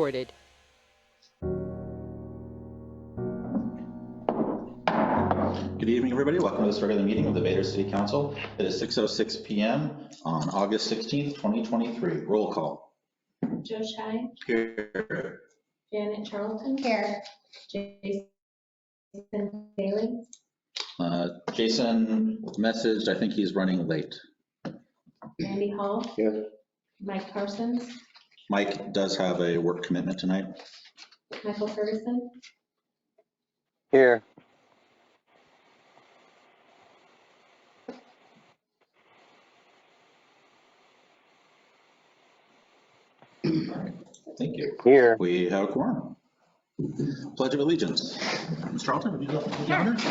recorded. Good evening, everybody. Welcome to this regular meeting of the Vader City Council. It is 6:06 p.m. on August 16th, 2023. Roll call. Joe Shine. Here. Janet Charlton. Here. Jason Bailey. Jason messaged, I think he's running late. Andy Hall. Here. Mike Parsons. Mike does have a work commitment tonight. Michael Ferguson. Here. Thank you. Here. We have a quorum. Pledge of Allegiance. Ms. Charlton, would you do the honors?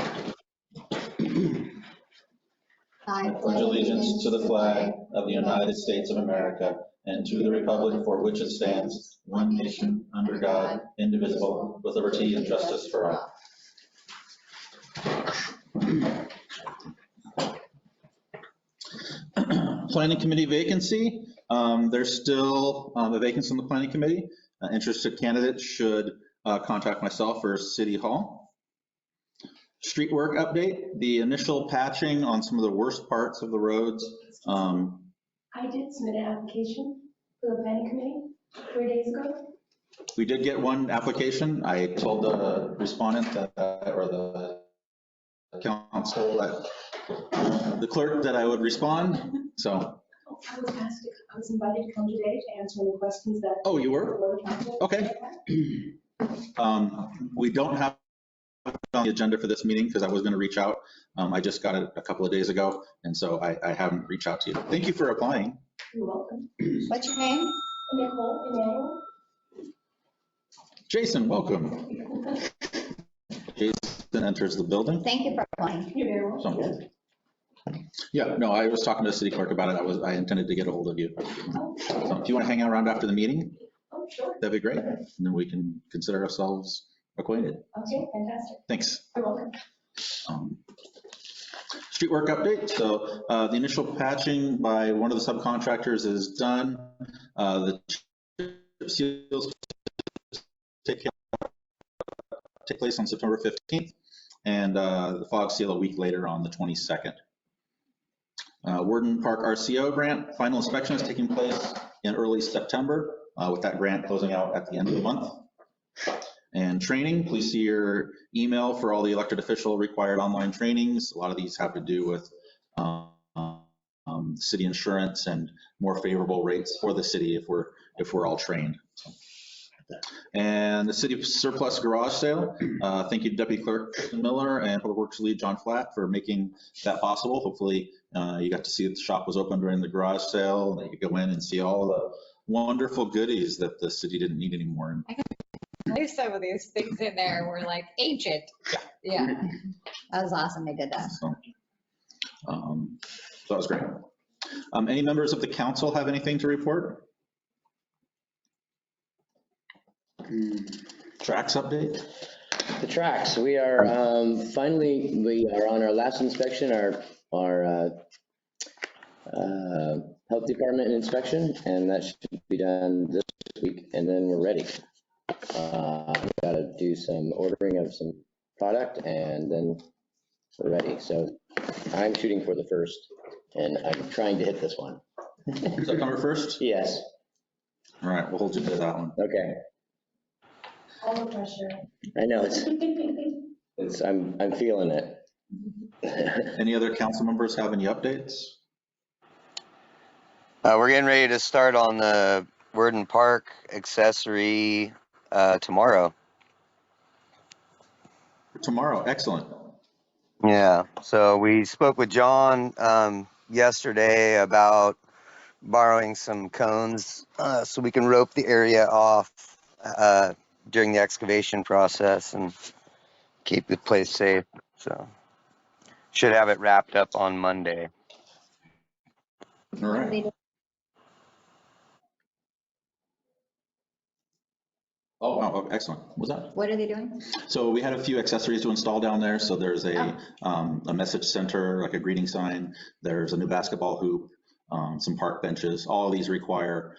I pledge allegiance to the flag of the United States of America and to the republic for which it stands, one nation, under God, indivisible, with liberty and justice for all. Planning Committee vacancy. There's still a vacancy on the Planning Committee. Interested candidates should contact myself or City Hall. Street work update. The initial patching on some of the worst parts of the roads. I did submit an application for the planning committee 3 days ago. We did get one application. I told the respondent that, or the council, that the clerk, that I would respond. So. I was invited to come today to answer any questions that. Oh, you were? Okay. We don't have it on the agenda for this meeting because I was going to reach out. I just got it a couple of days ago, and so I haven't reached out to you. Thank you for applying. You're welcome. What's your name? Nicole Emmanuel. Jason, welcome. Jason enters the building. Thank you for applying. You're very welcome. So, yeah, no, I was talking to the city clerk about it. I intended to get a hold of you. So if you want to hang out around after the meeting, Oh, sure. that'd be great. And then we can consider ourselves acquainted. Okay, fantastic. Thanks. You're welcome. Street work update. So the initial patching by one of the subcontractors is done. The seals take place on September 15th, and the fog seal a week later on the 22nd. Worden Park RCO grant, final inspection is taking place in early September, with that grant closing out at the end of the month. And training, please see your email for all the elected official required online trainings. A lot of these have to do with city insurance and more favorable rates for the city if we're all trained. So. And the city surplus garage sale. Thank you, Deputy Clerk Miller and Public Works Lead John Flatt for making that possible. Hopefully you got to see that the shop was open during the garage sale, and that you could go in and see all the wonderful goodies that the city didn't need anymore. There's some of these things in there were like ancient. Yeah. That was awesome. They did that. So that was great. Any members of the council have anything to report? Tracks update? The tracks, we are finally, we are on our last inspection, our health department inspection, and that should be done this week, and then we're ready. We've got to do some ordering of some product, and then we're ready. So I'm shooting for the first, and I'm trying to hit this one. September 1st? Yes. All right, we'll hold you to that one. Okay. All the pressure. I know it's I'm feeling it. Any other council members have any updates? We're getting ready to start on the Worden Park accessory tomorrow. Tomorrow, excellent. Yeah, so we spoke with John yesterday about borrowing some cones so we can rope the area off during the excavation process and keep the place safe. So should have it wrapped up on Monday. All right. Oh, wow, excellent. What was that? What are they doing? So we had a few accessories to install down there. So there's a message center, like a greeting sign. There's a new basketball hoop, some park benches. All of these require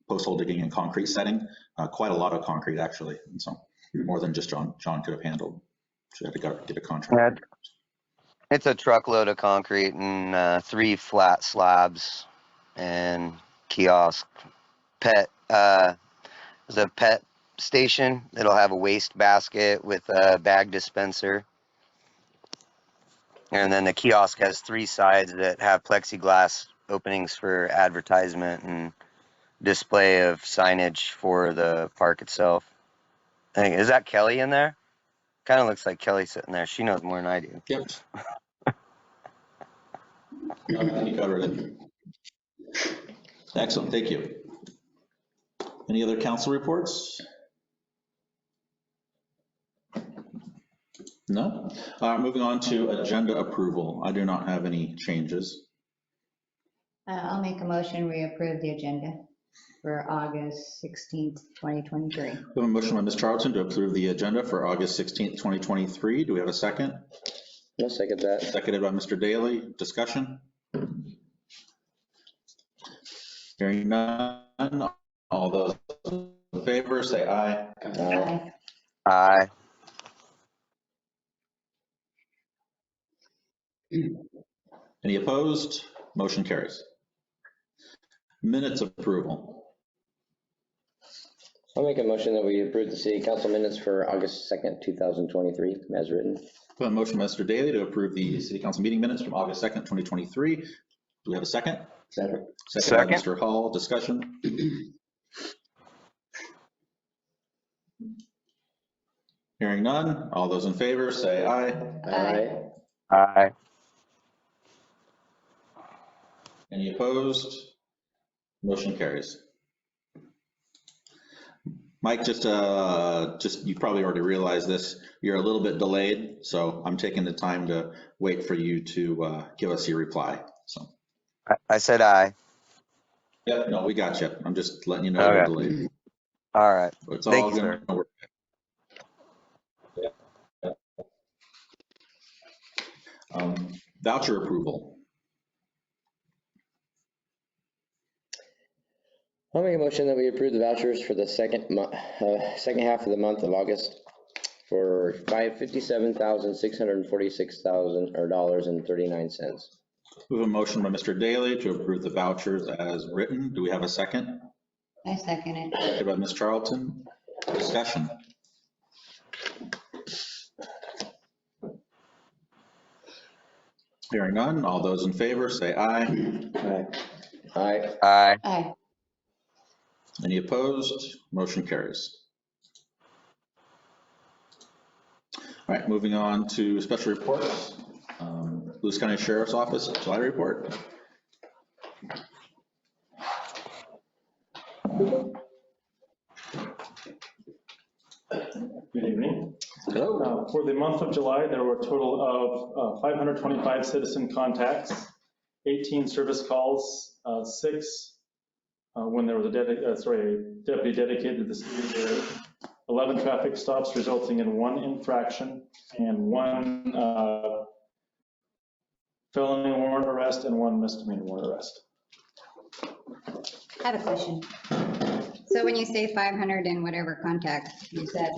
post hole digging and concrete setting, quite a lot of concrete actually. And so more than just John could have handled. So we had to get a contract. It's a truckload of concrete and 3 flat slabs and kiosk. There's a pet station. It'll have a waste basket with a bag dispenser. And then the kiosk has 3 sides that have plexiglass openings for advertisement and display of signage for the park itself. I think, is that Kelly in there? Kind of looks like Kelly sitting there. She knows more than I do. Yep. You covered it. Excellent, thank you. Any other council reports? No? Moving on to agenda approval. I do not have any changes. I'll make a motion, we approve the agenda for August 16th, 2023. We have a motion by Ms. Charlton to approve the agenda for August 16th, 2023. Do we have a second? I'll second that. Seconded by Mr. Daly. Discussion? Hearing none. All those in favor say aye. Aye. Aye. Any opposed? Motion carries. Minutes approval. I'll make a motion that we approve the city council minutes for August 2nd, 2023, as written. We have a motion by Mr. Daly to approve the city council meeting minutes from August 2nd, 2023. Do we have a second? Second. Second by Mr. Hall. Discussion? Hearing none. All those in favor say aye. Aye. Aye. Any opposed? Motion carries. Mike, just you probably already realized this. You're a little bit delayed, so I'm taking the time to wait for you to give us your reply. So. I said aye. Yep. No, we got you. I'm just letting you know Okay. you're delayed. All right. It's Thank all you, going to work. Voucher approval. I'll make a motion that we approve the vouchers for the second half of the month of August for $57,646.39. We have a motion by Mr. Daly to approve the vouchers as written. Do we have a second? I second it. Seconded by Ms. Charlton. Discussion. Hearing none. All those in favor say aye. Aye. Aye. Aye. Aye. Any opposed? Motion carries. All right, moving on to special reports. Lewis County Sheriff's Office July report. Good evening. Hello. For the month of July, there were a total of 525 citizen contacts, 18 service calls, 6 when there was a deputy dedicated to the city area, 11 traffic stops resulting in 1 infraction and 1 felony warrant arrest and 1 misdemeanor warrant arrest. I have a question. So when you say 500 and whatever contact, you said,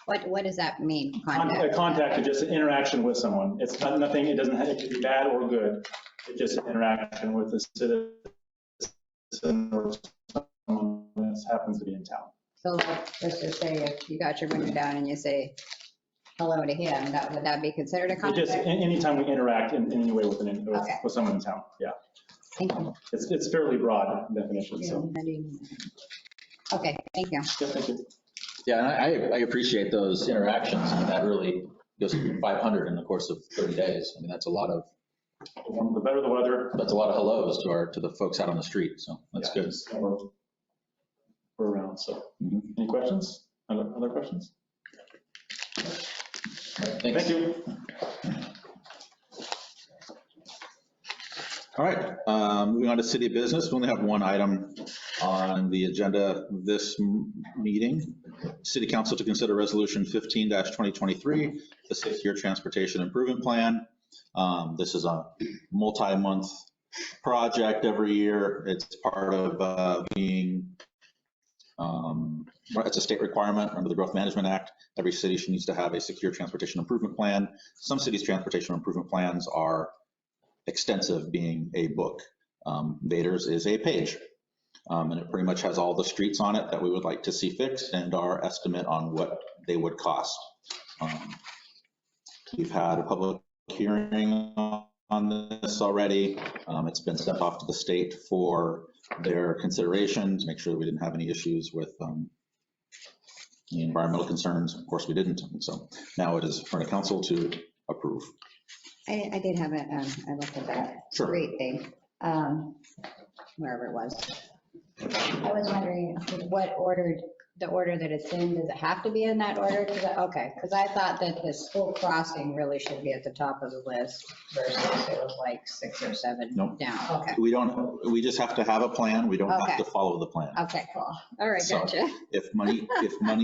what does that mean? A contact is just an interaction with someone. It's not nothing, it doesn't have, it could be bad or good. It's just an interaction with a citizen or someone that happens to be in town. So like, let's just say if you got your window down and you say hello to him, would that be considered a It contact? just, anytime we interact in any way with Okay. with someone in town, yeah. Thank you. It's fairly broad definition, so. Okay, thank you. Yeah, thank you. Yeah, and I appreciate those interactions. I mean, that really goes to 500 in the course of 30 days. I mean, that's a lot of, The better the weather. that's a lot of hellos to the folks out on the street. So that's yeah, good. just, we're around, so. Mhm. Any questions? Other questions? Thanks. Thank you. All right, moving on to city business. We only have one item on the agenda this meeting. City Council to consider Resolution 15-2023, the 6-year transportation improvement plan. This is a multi-month project every year. It's part of being, it's a state requirement under the Growth Management Act. Every city needs to have a secure transportation improvement plan. Some cities' transportation improvement plans are extensive, being a book. Vader's is a page. And it pretty much has all the streets on it that we would like to see fixed and our estimate on what they would cost. We've had a public hearing on this already. It's been sent off to the state for their consideration to make sure that we didn't have any issues with the environmental concerns. Of course, we didn't. And so now it is for the council to approve. I did have a, I looked at that Sure. street thing, wherever it was. I was wondering what order, the order that it's in, does it have to be in that order? Because I thought that the school crossing really should be at the top of the list versus it was like 6 or 7 Nope. down. Okay. We just have to have a plan. We don't Okay. have to follow the plan. Okay, cool. All right, So, gotcha. If money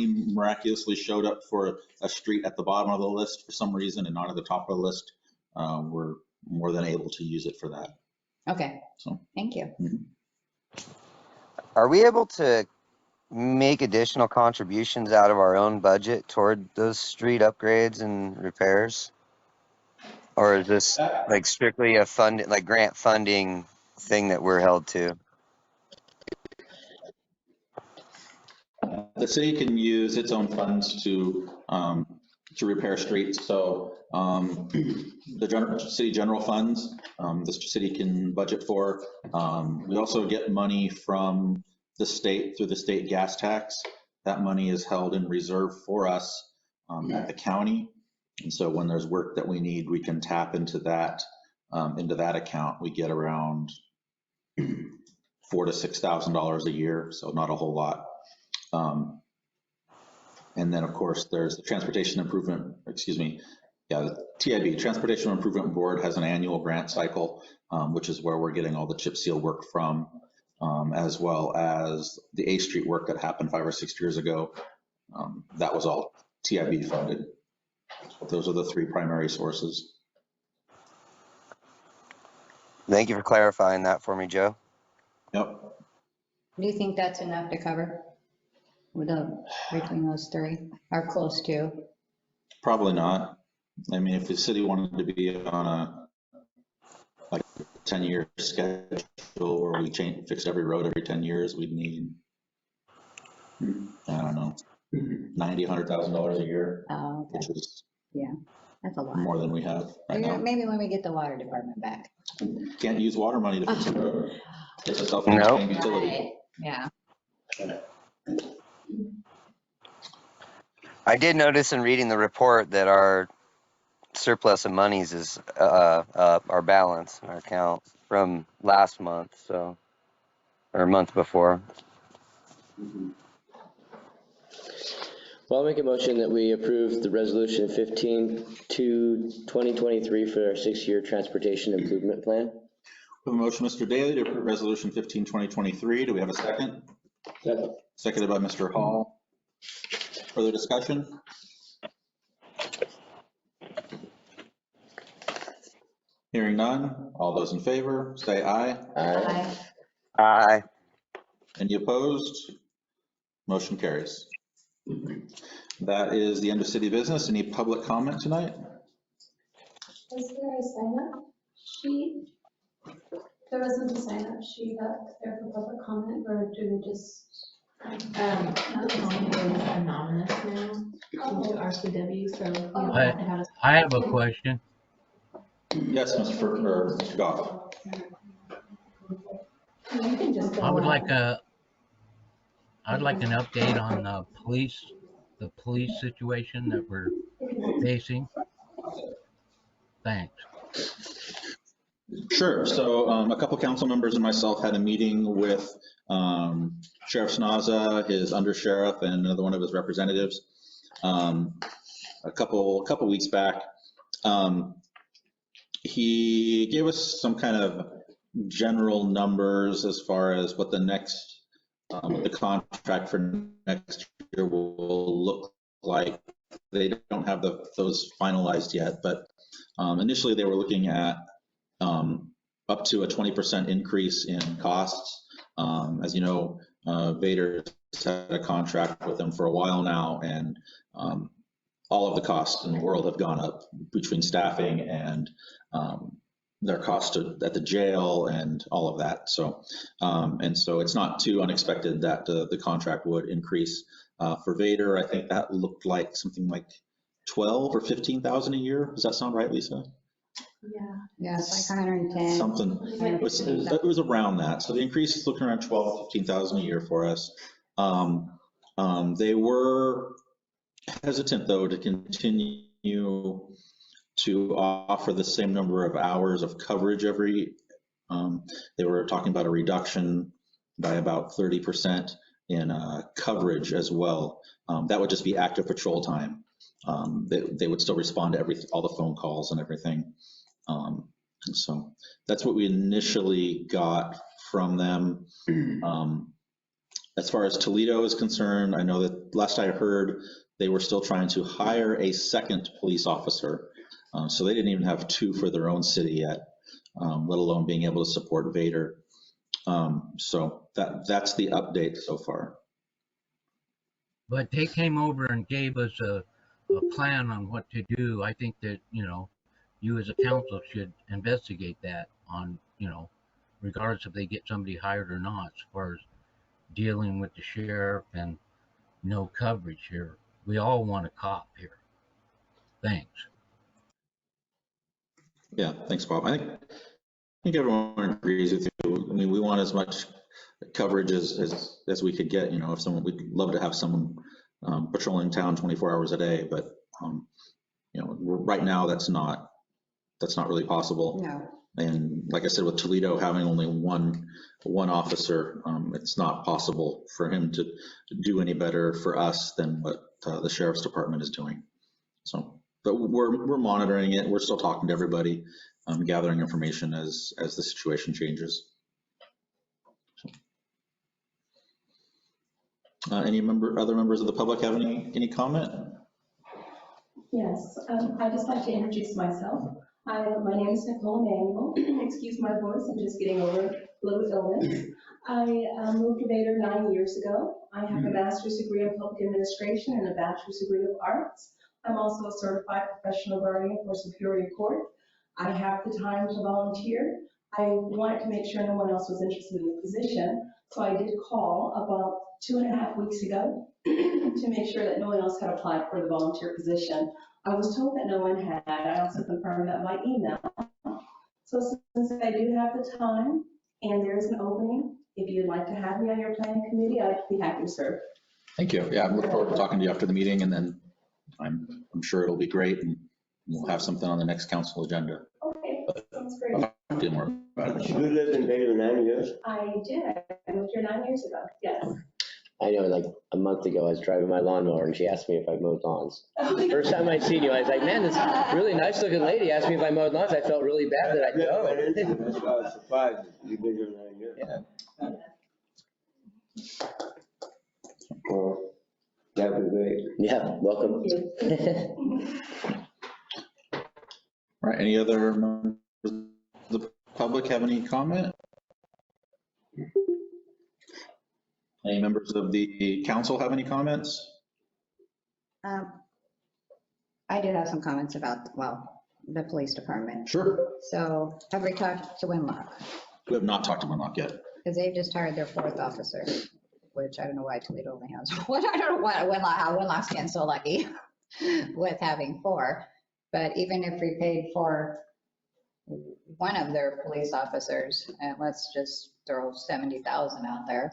miraculously showed up for a street at the bottom of the list for some reason and not at the top of the list, we're more than able to use it for that. Okay, So. thank you. Are we able to make additional contributions out of our own budget toward those street upgrades and repairs? Or is this like strictly a grant funding thing that we're held to? The city can use its own funds to repair streets. So the city general funds, the city can budget for. We also get money from the state through the state gas tax. That money is held in reserve for us at the county. And so when there's work that we need, we can tap into that account. We get around $4,000 to $6,000 a year, so not a whole lot. And then, of course, there's the Transportation Improvement, the TIB, Transportation Improvement Board, has an annual grant cycle, which is where we're getting all the chip seal work from, as well as the A Street work that happened 5 or 6 years ago. That was all TIB funded. Those are the 3 primary sources. Thank you for clarifying that for me, Joe. Yep. Do you think that's enough to cover between those 3 or close to? Probably not. I mean, if the city wanted to be on a 10-year schedule where we fix every road every 10 years, we'd need, I don't know, $90,000, $100,000 a year, Oh, okay. which is That's a lot. more than we have right now. Maybe when we get the water department back. Can't use water money to fix the road. It's a Nope. self-contained utility. Right. Yeah. I did notice in reading the report that our surplus of monies is our balance in our account from last month, or a month before. Well, I'll make a motion that we approve the resolution 15-2023 for our 6-year transportation improvement plan. We have a motion, Mr. Daly, to approve resolution 15-2023. Do we have a second? Second. Seconded by Mr. Hall. Further discussion? Hearing none. All those in favor, say aye. Aye. Aye. Any opposed? Motion carries. That is the end of city business. Any public comment tonight? Was there a sign-up sheet? There wasn't a sign-up sheet up there for public comment, or do we just? Anonymous now into RCW, so we don't have to have a. I have a question. Yes, Mr. Goff. You can just go I would on. I'd like an update on the police situation that we're facing. Thanks. Sure. So a couple council members and myself had a meeting with Sheriff Snaza, his undersheriff, and another one of his representatives a couple weeks back. He gave us some kind of general numbers as far as what the next what the contract for next year will look like. They don't have those finalized yet, but initially they were looking at up to a 20% increase in costs. As you know, Vader has had a contract with them for a while now, and all of the costs in the world have gone up between staffing and their cost at the jail and all of that. So, and so it's not too unexpected that the contract would increase. For Vader, I think that looked like something like 12 or 15,000 a year. Does that sound right, Lisa? Yeah, it's like 110. Something. It was around that. So the increase is looking around 12, 15,000 a year for us. They were hesitant, though, to continue to offer the same number of hours of coverage every. They were talking about a reduction by about 30% in coverage as well. That would just be active patrol time. They would still respond to all the phone calls and everything. And so that's what we initially got from them. As far as Toledo is concerned, I know that last I heard, they were still trying to hire a second police officer. So they didn't even have 2 for their own city yet, let alone being able to support Vader. So that's the update so far. But they came over and gave us a plan on what to do. I think that, you as a council should investigate that on, regardless if they get somebody hired or not, as far as dealing with the sheriff and no coverage here. We all want a cop here. Thanks. Yeah, thanks, Bob. I think everyone agrees with you. I mean, we want as much coverage as we could get. If someone, we'd love to have someone patrolling town 24 hours a day, but right now that's not really possible. No. And like I said, with Toledo having only one officer, it's not possible for him to do any better for us than what the sheriff's department is doing. So, but we're monitoring it. We're still talking to everybody, gathering information as the situation changes. Any other members of the public have any comment? Yes, I'd just like to introduce myself. My name is Nicole Emanuel. Excuse my voice, I'm just getting over a little illness. I moved to Vader 9 years ago. I have a master's degree in public administration and a bachelor's degree of arts. I'm also a certified professional guardian for Superior Court. I have the time to volunteer. I wanted to make sure no one else was interested in the position, so I did call about 2.5 weeks ago to make sure that no one else had applied for the volunteer position. I was told that no one had. I also confirmed that by email. So since I do have the time and there is an opening, if you'd like to have me on your planning committee, I'd be happy to serve. Thank you. Yeah, I look forward to talking to you after the meeting, and then I'm sure it'll be great, and we'll have something on the next council agenda. Okay, sounds great. I'll do more about it. You lived in Vader 9 years? I did. I moved here 9 years ago, yes. I know, like a month ago, I was driving my lawnmower and she asked me if I mowed lawns. First time I seen you, I was like, man, this really nice looking lady asked me if I mowed lawns. I felt really bad that I know. That's why I was surprised. You've been here 9 years. Yeah. Well, that was great. Yeah, welcome. All right, any other members of the public have any comment? Any members of the council have any comments? I do have some comments about, the police department. Sure. So have we talked to Winlock? We have not talked to Winlock yet. Because they've just hired their 4th officer, which I don't know why Toledo only has one. I don't know how Winlock's getting so lucky with having 4. But even if we paid for one of their police officers, and let's just throw 70,000 out there,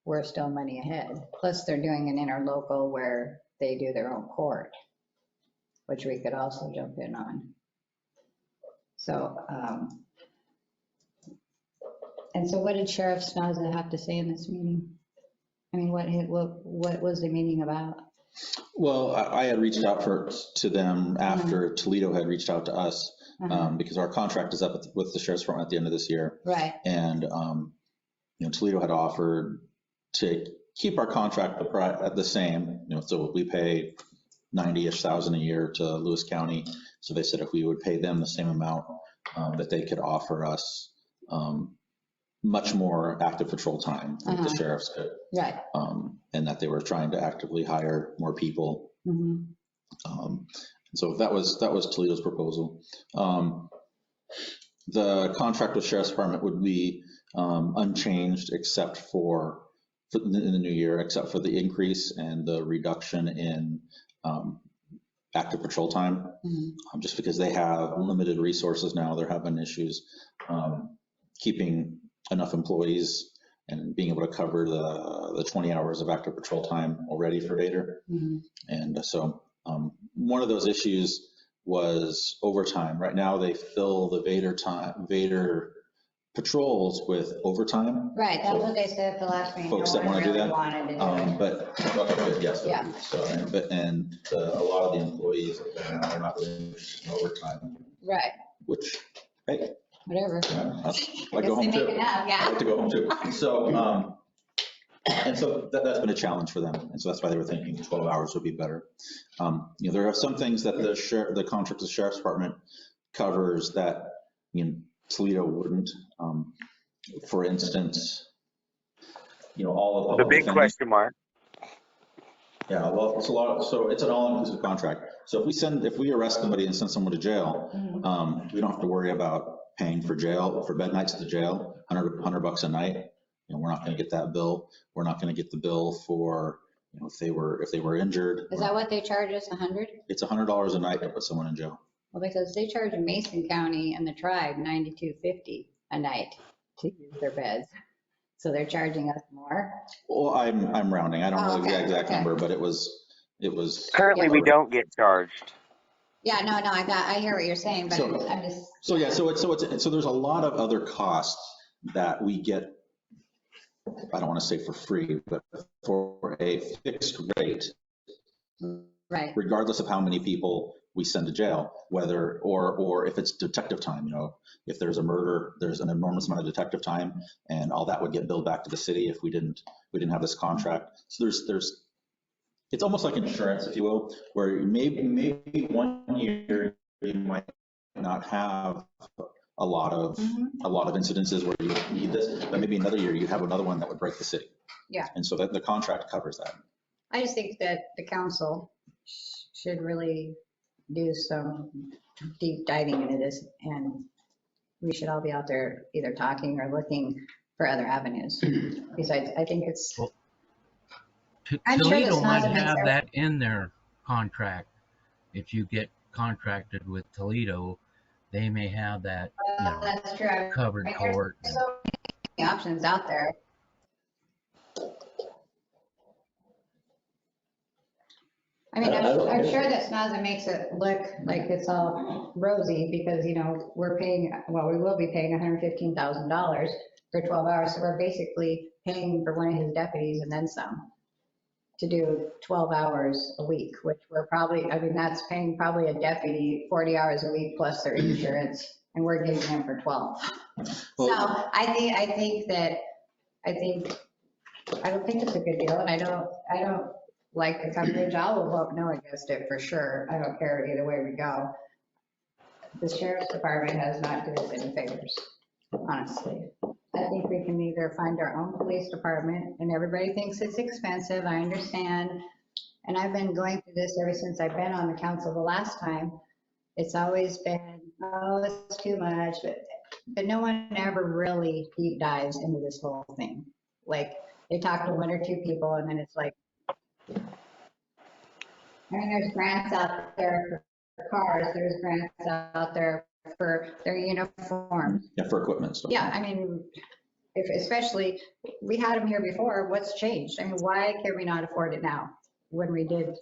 we're still money ahead. Plus they're doing an interlocal where they do their own court, which we could also jump in on. So, and so what did Sheriff Snaza have to say in this meeting? I mean, what was the meeting about? Well, I had reached out to them after Toledo had reached out to us, because our contract is up with the Sheriff's Department at the end of this year. Right. And Toledo had offered to keep our contract at the same, so we pay 90-ish thousand a year to Lewis County. So they said if we would pay them the same amount, that they could offer us much more active patrol time than the sheriffs could. Right. And that they were trying to actively hire more people. So that was Toledo's proposal. The contract with Sheriff's Department would be unchanged except for in the new year, except for the increase and the reduction in active patrol time, just because they have limited resources now. They're having issues keeping enough employees and being able to cover the 20 hours of active patrol time already for Vader. And so one of those issues was overtime. Right now they fill the Vader patrols with overtime. Right, that's what they said at the last meeting. Folks that want to do that. But yes, Yeah. So and a lot of the employees are not really overtime. Right. Which, hey, whatever. I like to go home too. I like to go home too. So and so that's been a challenge for them, and so that's why they were thinking 12 hours would be better. There are some things that the contract of the Sheriff's Department covers that Toledo wouldn't. For instance, all of The big question mark. Yeah, well, it's a lot. So it's an all-inclusive contract. So if we arrest somebody and send someone to jail, we don't have to worry about paying for bed nights at the jail, $100 a night. We're not going to get that bill. We're not going to get the bill for if they were injured. Is that what they charge us, 100? It's $100 a night to put someone in jail. Well, because they charge Mason County and the tribe $92.50 a night to use their beds. So they're charging us more? Well, I'm rounding. I don't know the exact number, but it was. Currently, we don't get charged. Yeah, no, I hear what you're saying, but I'm just. So yeah, so there's a lot of other costs that we get. I don't want to say for free, but for a fixed rate. Right. Regardless of how many people we send to jail, whether or if it's detective time, if there's a murder, there's an enormous amount of detective time, and all that would get billed back to the city if we didn't have this contract. So it's almost like insurance, if you will, where maybe 1 year you might not have a lot of incidences where you need this, but maybe another year you have another one that would break the city. Yeah. And so that the contract covers that. I just think that the council should really do some deep diving into this, and we should all be out there either talking or looking for other avenues. Besides, I think it's. Well, I'm sure Toledo this might doesn't make have sense. that in their contract. If you get contracted with Toledo, they may have that, That's true. covered court. There's so many options out there. I mean, I'm sure that SNAZA makes it look like it's all rosy because, we're paying, we will be paying $115,000 for 12 hours. So we're basically paying for one of his deputies and then some to do 12 hours a week, which we're probably, that's paying probably a deputy 40 hours a week plus their insurance, and we're getting him for 12. So I don't think it's a good deal, and I don't like the coverage. I will vote no against it for sure. I don't care either way we go. The Sheriff's Department has not done us any favors, honestly. I think we can either find our own police department, and everybody thinks it's expensive, I understand. And I've been going through this ever since I've been on the council the last time. It's always been, oh, it's too much, but no one ever really deep dives into this whole thing. Like, they talk to one or two people, and then it's like, there's grants out there for cars, there's grants out there for their uniforms. Yeah, for equipment stuff. Yeah, especially, we had them here before, what's changed? Why can we not afford it now when we did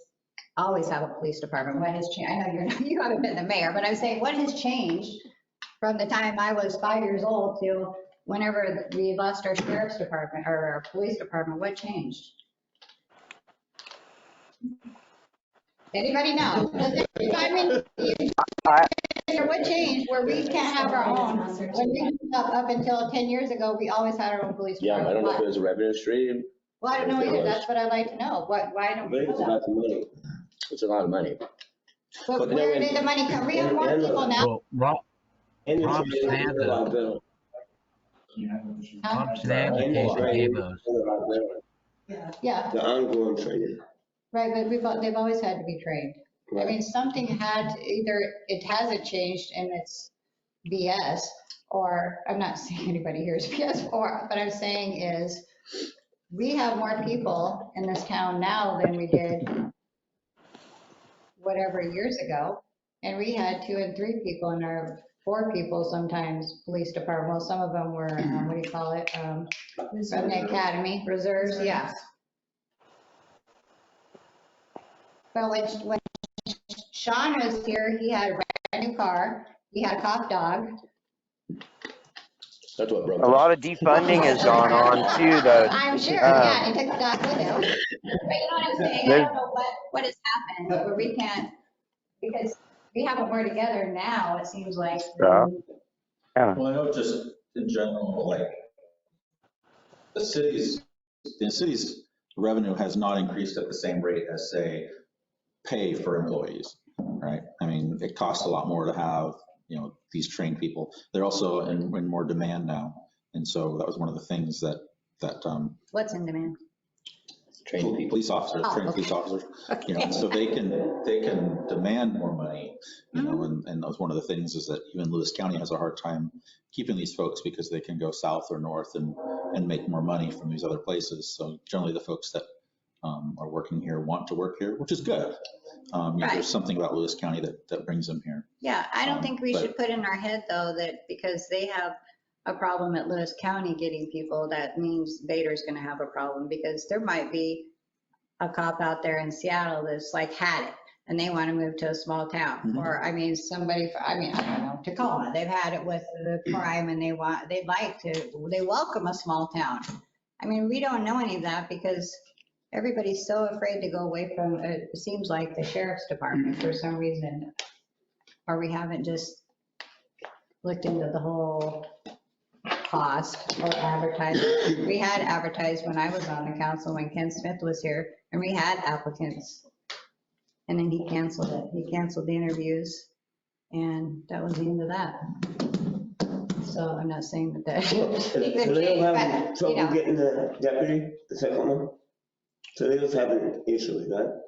always have a police department? What has changed? I know you haven't been the mayor, but I'm saying, what has changed from the time I was 5 years old to whenever we lost our sheriff's department or our police department? What changed? Anybody know? What changed where we can't have our own? When we up until 10 years ago, we always had our own police department. I don't know if it was a revenue stream. Well, I don't know either. That's what I'd like to know. Why don't we It's know lots that? of money. It's a lot of money. But where did the money come? We have more people now. Well, And Bob the training is a lot Sanda, better. Bob And Sanda the training gave is us, a lot better. Yeah, The ongoing training. right, but they've always had to be trained. I mean, something had, either it hasn't changed and it's BS, or, I'm not saying anybody here is BS, or, but I'm saying is, we have more people in this town now than we did whatever years ago. And we had 2 and 3 people in our, 4 people sometimes, police department. Well, some of them were, what do you call it? From the academy, reserves, yeah. But when Sean was here, he had a brand new car, he had a cop dog. That's what broke A lot of defunding has gone on too, though. I'm sure, yeah, he took the dog with him. But you know what I'm saying, I There's- don't know what has happened, where we can't, because we have it more together now, it seems like. Yeah. Well, I know just in general, like, the city's revenue has not increased at the same rate as, say, pay for employees, right? I mean, it costs a lot more to have, these trained people. They're also in more demand now. And so that was one of the things that What's in demand? Trained people. police officers, Oh, trained okay. police officers, and so they can demand more money, and that was one of the things is that even Lewis County has a hard time keeping these folks because they can go south or north and make more money from these other places. So generally the folks that are working here want to work here, which is good. Right. There's something about Lewis County that brings them here. Yeah, I don't think we but- should put in our head, though, that because they have a problem at Lewis County getting people, that means Vader's gonna have a problem, because there might be a cop out there in Seattle that's like had it, and they want to move to a small town. Mhm. Or, I mean, I don't know, Tacoma, they've had it with the crime, and they welcome a small town. I mean, we don't know any of that because everybody's so afraid to go away from, it seems like, the sheriff's department for some reason. Or we haven't just looked into the whole cost or advertising. We had advertised when I was on the council, when Ken Smith was here, and we had applicants. And then he canceled it. He canceled the interviews, and that was the end of that. So I'm not saying that. So they don't have trouble getting the deputy, the second one? So they just having an issue with that?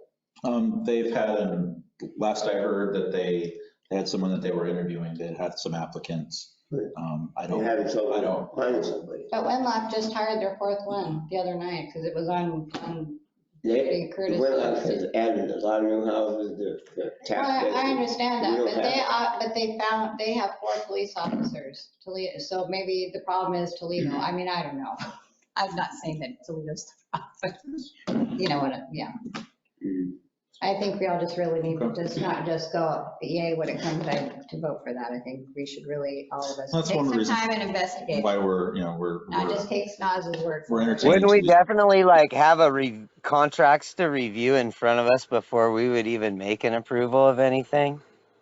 They've had, last I heard that they had someone that they were interviewing, they had some applicants. I They having don't, trouble finding somebody? But Wenlock just hired their 4th one the other night, because it was on They, Curtis. Wenlock has added a lot of new houses, the tax. Well, I understand that, We don't but they have 4 police officers, Toledo, so maybe the problem is Toledo. I mean, I don't know. I'm not saying that Toledo's the problem. You know what, yeah. Mhm. I think we all just really need to just not just go yay when it comes time to vote for that. I think we should really, all of us, That's take one of the some reasons time and investigate. why we're Not just take Snoz's word for we're it. entertaining. Wouldn't we definitely like have contracts to review in front of us before we would even make an approval of anything?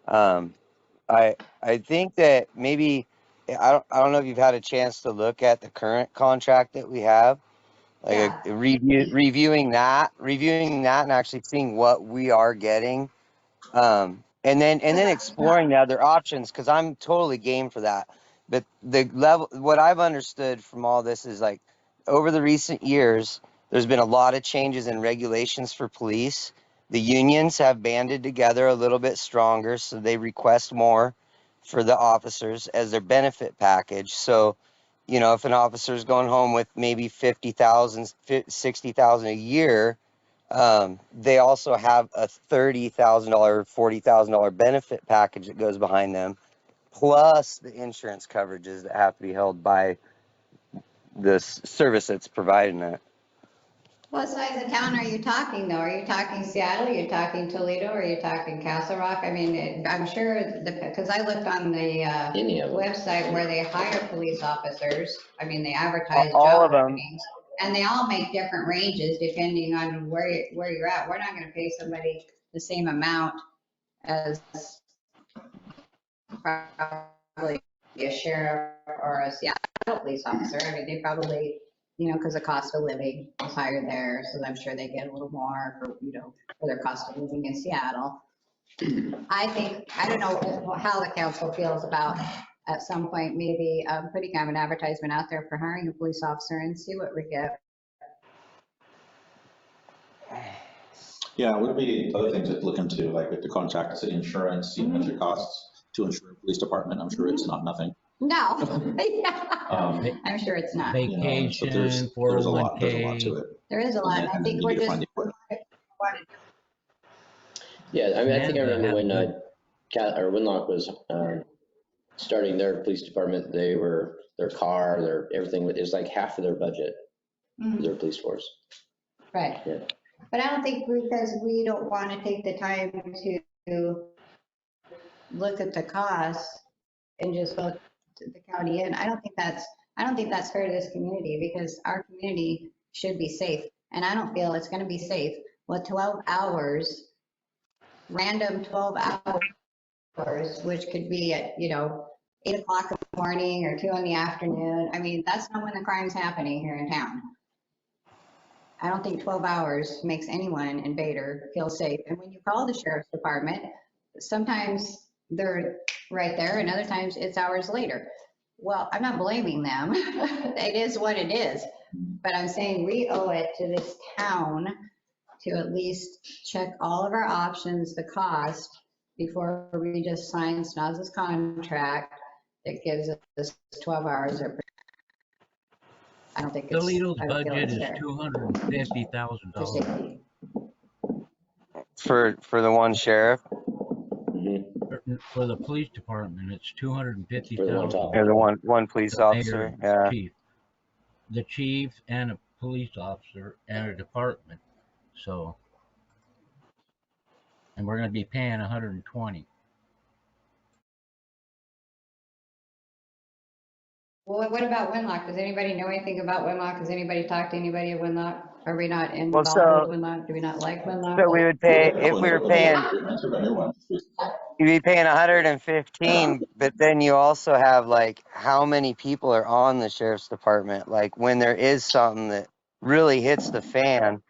I think that maybe, I don't know if you've had a chance to look at the current contract that we have. Like Yeah. reviewing that and actually seeing what we are getting. And then exploring the other options, because I'm totally game for that. But the level, what I've understood from all this is like over the recent years, there's been a lot of changes in regulations for police. The unions have banded together a little bit stronger, so they request more for the officers as their benefit package. So, if an officer is going home with maybe 50,000, 60,000 a year, they also have a $30,000, $40,000 benefit package that goes behind them, plus the insurance coverages that have to be held by the service that's providing that. What size of town are you talking, though? Are you talking Seattle? Are you talking Toledo? Are you talking Castle Rock? I mean, I'm sure, because I looked on the Any of them. website where they hire police officers. I mean, they advertise All job of them. openings. And they all make different ranges depending on where you're at. We're not going to pay somebody the same amount as probably a sheriff or a Seattle police officer. I mean, they probably, because the cost of living is higher there, so I'm sure they get a little more for, for their cost of living in Seattle. I don't know how the council feels about at some point, maybe putting an advertisement out there for hiring a police officer and see what we get. Yeah, would be other things to look into, like to contact city insurance, see how much it costs to insure a police department. I'm sure it's not nothing. No, yeah, Um, I'm sure it's not. you know, so Vacation, there's a lot to 401k. it. There is a lot, and I And then think you we're need to just. find the equipment. Yeah, I mean, I think I Amanda remember when had Winlock was starting their police department, their car, their everything, it was like half of their budget, Mhm. their police force. Right. Yeah. But I don't think, because we don't want to take the time to look at the costs and just vote the county in. I don't think that's fair to this community, because our community should be safe. And I don't feel it's going to be safe with 12 hours, random 12 hours, which could be at, 8 o'clock in the morning or 2 in the afternoon. I mean, that's not when the crime's happening here in town. I don't think 12 hours makes anyone in Vader feel safe. And when you call the sheriff's department, sometimes they're right there and other times it's hours later. Well, I'm not blaming them. It is what it is. But I'm saying we owe it to this town to at least check all of our options, the cost, before we just sign Snoz's contract that gives us 12 hours. I don't think it's. Toledo's I don't feel budget it's is fair for $250,000 safety. For the one sheriff Mhm. for the police department. It's For the one $250,000. top. or the one police The officer. mayor, Yeah. chief, the chief, and a police officer and a department. So, and we're going to be paying 120. Well, what about Winlock? Does anybody know anything about Winlock? Has anybody talked to anybody at Winlock? Are we not Well, involved with Winlock? Do we not like Winlock? so we would pay if we were paying. You'd be paying 115, but then you also have like how many people are on the sheriff's department. Like when there is something that really hits the fan,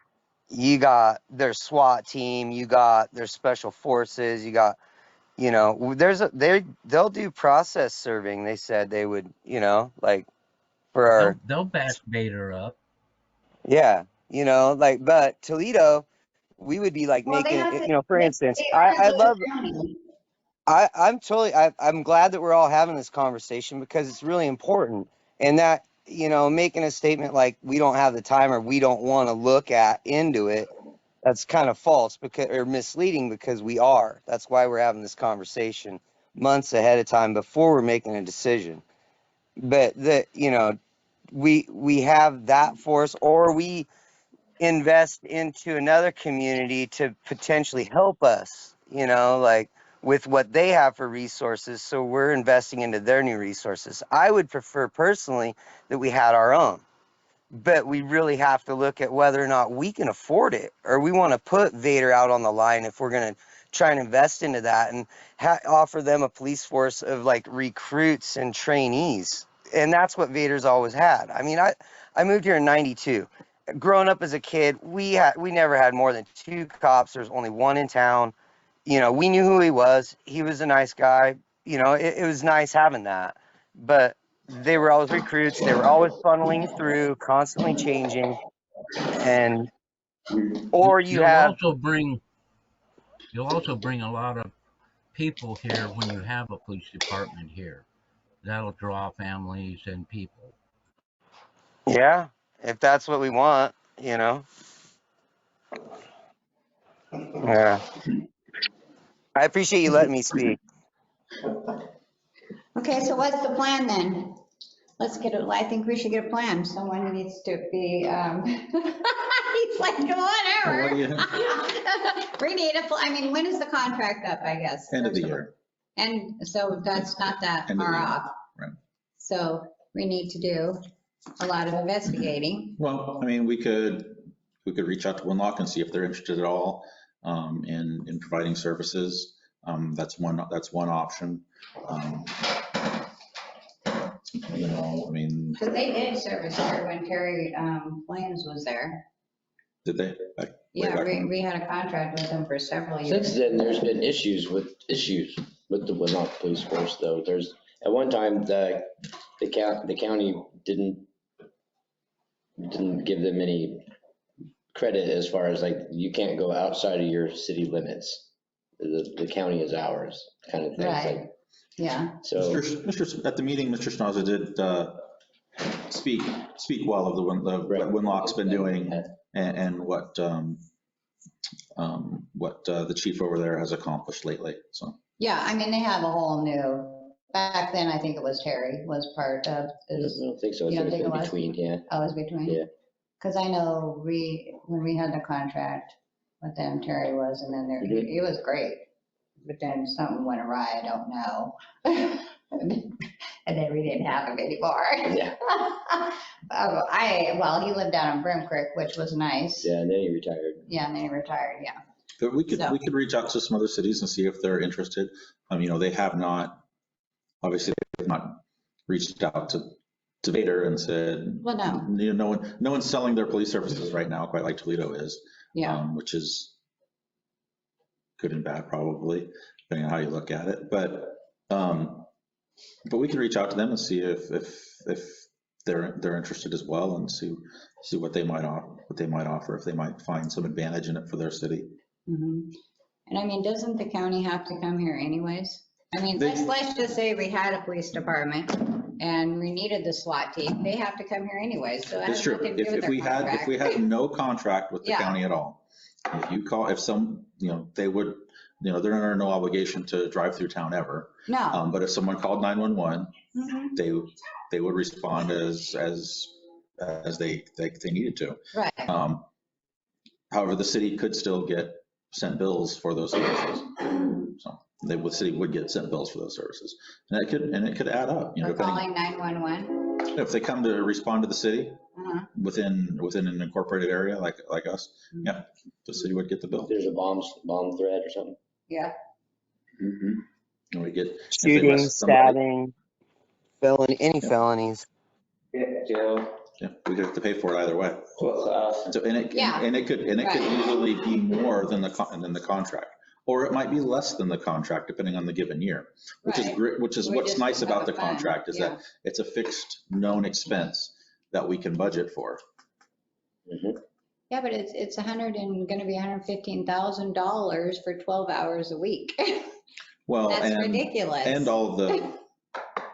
you got their SWAT team, you got their special forces, you got, they'll do process serving. They said they would, like for our, They'll back Vader up. yeah, but Toledo, we would be like Well, they making, have to, for instance, they I are love. the county. I'm glad that we're all having this conversation because it's really important. And that, making a statement like we don't have the time or we don't want to look into it, that's kind of false or misleading because we are. That's why we're having this conversation months ahead of time before we're making a decision. But we have that force, or we invest into another community to potentially help us, like with what they have for resources. So we're investing into their new resources. I would prefer personally that we had our own, but we really have to look at whether or not we can afford it or we want to put Vader out on the line if we're going to try and invest into that and offer them a police force of like recruits and trainees. And that's what Vader's always had. I mean, I moved here in 92. Growing up as a kid, we never had more than 2 cops. There's only one in town. We knew who he was. He was a nice guy. It was nice having that. But they were always recruits. They were always funneling through, constantly changing. Or you You'll have, also bring a lot of people here when you have a police department here. That'll draw families and people. yeah, if that's what we want, Yeah. I appreciate you letting me speak. Okay, so what's the plan then? I think we should get a plan. Someone needs to be, he's like, whatever. We need when is the contract up, I guess? End of the year. And so that's not that End of far the year. off. Right. So we need to do a lot of investigating. Well, we could reach out to Winlock and see if they're interested at all in providing services. That's one option. Because they did service here when Terry Flames was there. Did they? Yeah, we had a contract with them for several years. Since then, there's been issues with the Winlock Police Force, though. At one time, the county didn't give them any credit as far as like, you can't go outside of your city limits. The county is ours, kind of thing. It's Right. like, Yeah. so, At the meeting, Mr. Schnauzer did speak well of what Winlock's been doing and what the chief over there has accomplished lately, so. Yeah, I mean, they have a whole new, back then, I think it was Terry was part of, I don't think so. It's You don't think it in was? between, yeah. I was between. Yeah. Because I know when we had the contract with them, Terry was, and then there, it was great. But then something went awry, I don't know. And then we didn't have him anymore. Yeah. Well, he lived down in Brim Creek, which was nice. Yeah, and then he retired. Yeah, and then he retired, yeah. But we could reach out to some other cities and see if they're interested. They have not, obviously, they've not reached out to Vader and said, Well, no. No one's selling their police services right now, quite like Toledo is. Yeah. Which is good and bad, probably, depending on how you look at it. But we can reach out to them and see if they're interested as well, and see what they might offer, if they might find some advantage in it for their city. Mm-hmm. And I mean, doesn't the county have to come here anyways? I mean, let's just say we had a police department and we needed the SWAT team, they have to come here anyways, so that It's has true. nothing to do with If their we contract. had no contract with the Yeah. county at all, they would, they're under no obligation to drive through town ever. No. But if someone called 911, Mhm. they would respond as they needed to. Right. However, the city could still get sent bills for those services. So the city would get sent bills for those services, and it could add up. We're calling 911. If they come to respond to the city Uh-huh. within an incorporated area like us, yeah, the city would get the bill. There's a bomb threat or something. Yeah. And we get Shooting, stabbing, any Yeah. felonies. Yeah. Yeah, we could have to pay for it either way. So, Yeah. and it could Right. easily be more than the contract, or it might be less than the contract depending on the given year, which is Right. great, which is We what's just nice have about a the fund, contract is yeah. that it's a fixed known expense that we can budget for. Yeah, but it's gonna be $115,000 for 12 hours a week. Well, That's ridiculous. And all of the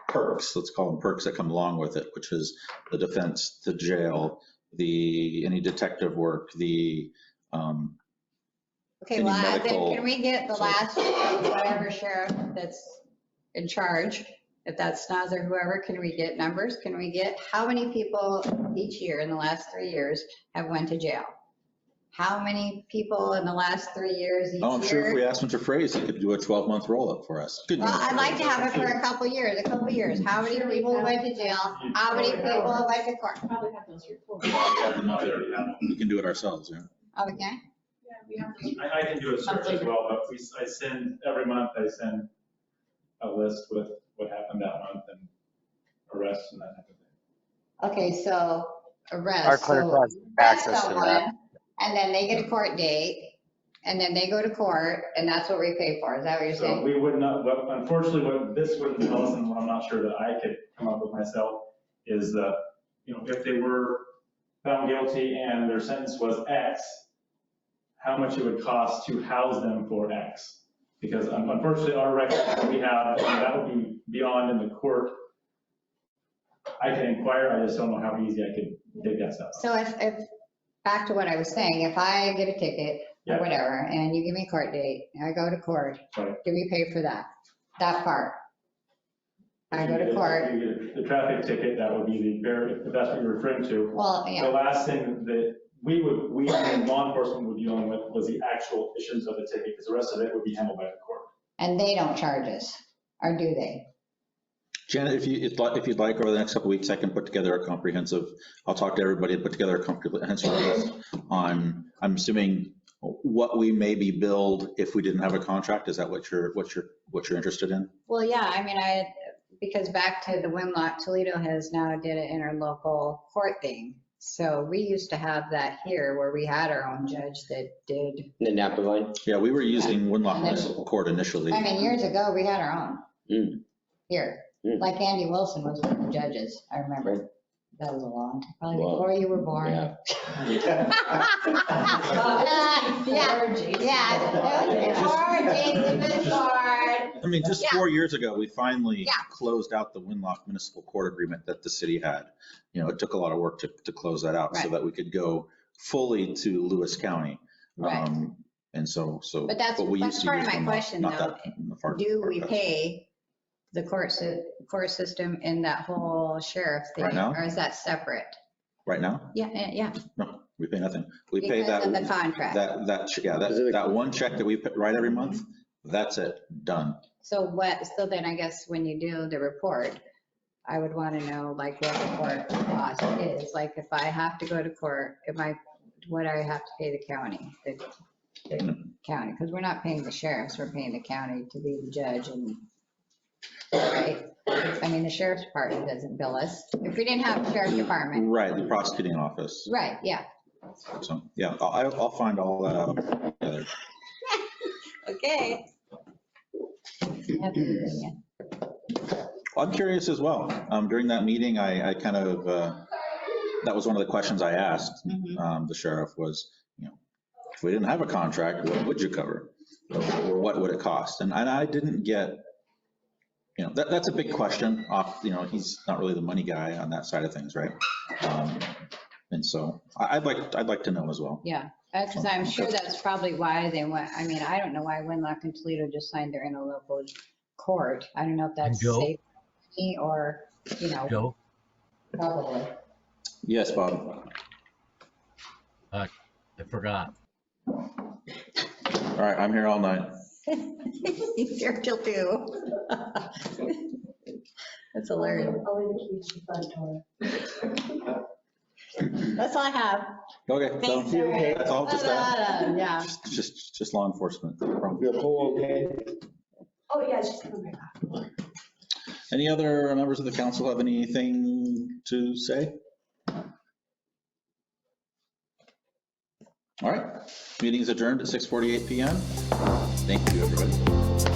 perks, let's call them perks that come along with it, which is the defense, the jail, any detective work, Okay, any well, then medical- can we get the last, whatever sheriff that's in charge, if that's Snaz or whoever, can we get numbers? Can we get how many people each year in the last 3 years have went to jail? How many people in the last 3 years each year? I'm sure if we asked Mr. Fraze, he could do a 12-month roll-up for us. Good Well, news. I'd like to have it for a couple years. How many people went to jail? How many people went to court? Probably have those reports. We can do it ourselves, yeah. Okay, Yeah, we have those. I can do a search as well, but every month I send a list with what happened that month and arrests and that type of thing. okay, so arrest. Our clerk So has arrest access to that. someone, and then they get a court date, and then they go to court, and that's what we pay for. Is that what you're So saying? we would not, unfortunately, what this wouldn't tell us, and what I'm not sure that I could come up with myself, is that, if they were found guilty and their sentence was X, how much it would cost to house them for X. Because unfortunately, our record that we have, that would be beyond in the court. I can inquire, I just don't know how easy I could dig that stuff up. So if, back to what I was saying, if I get a ticket or Yeah. whatever, and you give me a court date, and I go to court, Right. do we pay for that part? I go to court, If you get the traffic ticket, that would be if that's what you're referring to. well, The yeah, last thing that we and law enforcement would be dealing with was the actual issuance of the ticket, because the rest of it would be handled by the court. and they don't charge us, or do they? Janet, if you'd like, over the next couple of weeks, I can put together I'll talk to everybody and put together a comprehensive list on, I'm assuming, what we maybe billed if we didn't have a contract. Is that what you're interested in? Well, yeah, I mean, because back to the Winlock, Toledo has now did an interlocal court thing. So we used to have that here where we had our own judge that did, The Napa line? Yeah, we were using Winlock Municipal Court initially. I mean, years ago, we had our own here. Like Andy Wilson was one of the judges, I remember. That was a long, probably Wow. before you were born. Yeah. Yeah, I mean, just Yeah. 4 years ago, we finally Yeah. closed out the Winlock Municipal Court agreement that the city had. You know, it took a lot of work to close that out so Right. that we could go fully to Lewis County. Right. And so, But that's we used to part of use my them, question, not though. that in the far- Do far we west. pay the court system in that whole sheriff thing? Right now? Or is that separate? Right now? Yeah, No, we pay nothing. We pay because of the that, contract. that one check that we write every month, that's it, done. So then I guess when you do the report, I would want to know like what the court cost is. Like if I have to go to court, what I have to pay the county, the county, because we're not paying the sheriffs, we're paying the county to be the judge and, right? I mean, the sheriff's department doesn't bill us. If we didn't have a sheriff's department. Right, the prosecuting office. Right, yeah. So, yeah, I'll find all that out together. Okay. I'm curious as well. During that meeting, I kind of, that was one of the questions I asked the sheriff was, you know, if we didn't have a contract, what would you cover? Or what would it cost? And I didn't get, you know, that's a big question. You know, he's not really the money guy on that side of things, right? And so I'd like to know as well. Yeah, because I'm sure that's probably why they went, I mean, I don't know why Winlock and Toledo just signed their interlocal court. I don't know if that's Joe? safe or, you know, Joe, probably. Yes, Bob. I forgot. All right, I'm here all night. He's here till 2. That's hilarious. I'll leave the keys to the front door. That's all I have. Okay, so Thanks, sir. that's all, just that. Yeah. Just law enforcement. No problem. Your pool okay? Oh, yeah, she's coming back. Any other members of the council have anything to say? All right, meeting is adjourned at 6:48 PM. Thank you, everybody.